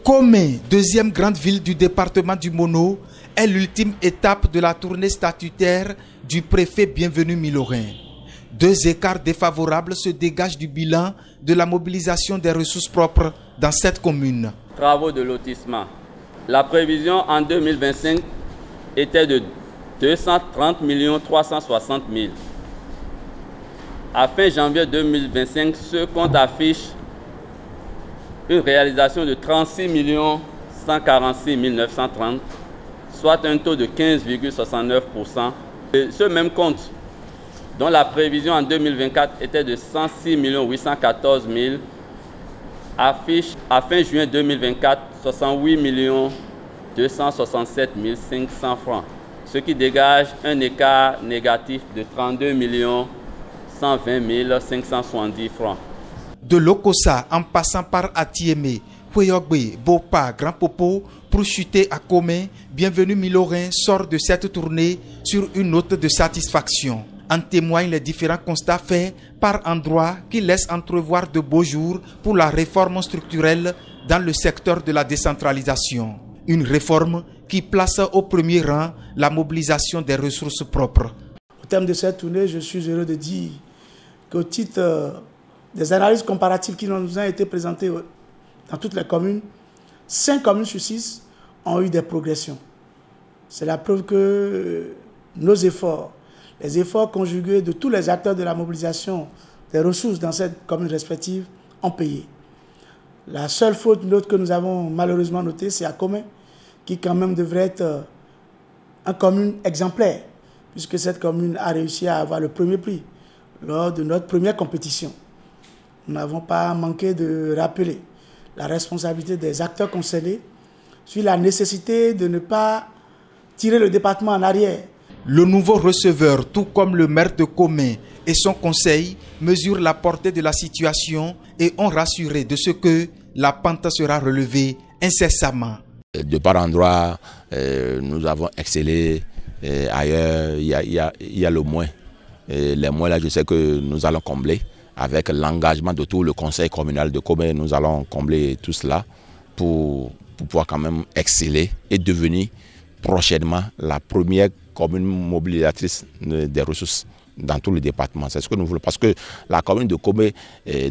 Komé, deuxième grande ville du département du Mono, est l'ultime étape de la tournée statutaire du préfet Bienvenu Milorin. Deux écarts défavorables se dégagent du bilan de la mobilisation des ressources propres dans cette commune. Travaux de lotissement. La prévision en 2025 était de 230 360 000. À fin janvier 2025, ce compte affiche une réalisation de 36 146 930, soit un taux de 15,69%. Ce même compte, dont la prévision en 2024 était de 106 814 000, affiche à fin juin 2024 68 267 500 francs, ce qui dégage un écart négatif de 32 120 570 francs. De Lokossa en passant par Atiémé, Kweyogbe, Bopa, Grand Popo, pour chuter à Komé, Bienvenu Milorin sort de cette tournée sur une note de satisfaction. En témoignent les différents constats faits par endroits qui laissent entrevoir de beaux jours pour la réforme structurelle dans le secteur de la décentralisation. Une réforme qui place au premier rang la mobilisation des ressources propres. Au terme de cette tournée, je suis heureux de dire qu'au titre des analyses comparatives qui nous ont été présentées dans toutes les communes, 5 communes sur 6 ont eu des progressions. C'est la preuve que nos efforts, les efforts conjugués de tous les acteurs de la mobilisation des ressources dans cette commune respective ont payé. La seule faute note que nous avons malheureusement notée, c'est à Komé, qui quand même devrait être une commune exemplaire, puisque cette commune a réussi à avoir le premier prix lors de notre première compétition. Nous n'avons pas manqué de rappeler la responsabilité des acteurs concernés sur la nécessité de ne pas tirer le département en arrière. Le nouveau receveur, tout comme le maire de Komé et son conseil, mesurent la portée de la situation et ont rassuré de ce que la pente sera relevée incessamment. De par endroits, nous avons excellé. Ailleurs, il y a le moins. Et les moins là, je sais que nous allons combler. Avec l'engagement de tout le conseil communal de Komé, nous allons combler tout cela pour pouvoir quand même exceller et devenir prochainement la première commune mobilisatrice des ressources dans tout le département. C'est ce que nous voulons, parce que la commune de Komé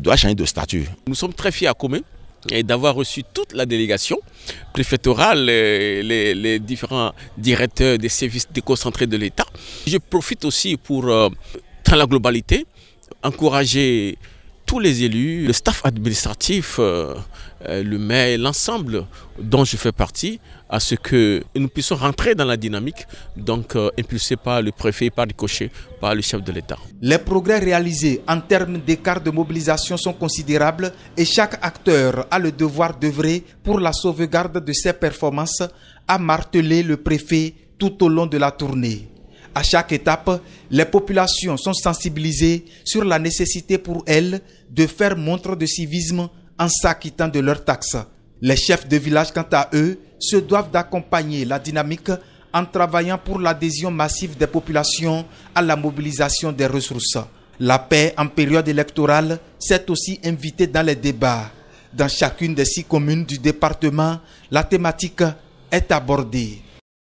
doit changer de statut. Nous sommes très fiers à Komé d'avoir reçu toute la délégation préfectorale, les différents directeurs des services déconcentrés de l'État. Je profite aussi pour, dans la globalité, encourager tous les élus, le staff administratif, le maire, l'ensemble dont je fais partie, à ce que nous puissions rentrer dans la dynamique, donc impulsée par le préfet, par ricochet, par le chef de l'État. Les progrès réalisés en termes d'écart de mobilisation sont considérables et chaque acteur a le devoir d'œuvrer pour la sauvegarde de ses performances, a martelé le préfet tout au long de la tournée. À chaque étape, les populations sont sensibilisées sur la nécessité pour elles de faire montre de civisme en s'acquittant de leurs taxes. Les chefs de village, quant à eux, se doivent d'accompagner la dynamique en travaillant pour l'adhésion massive des populations à la mobilisation des ressources. La paix en période électorale s'est aussi invitée dans les débats. Dans chacune des 6 communes du département, la thématique est abordée.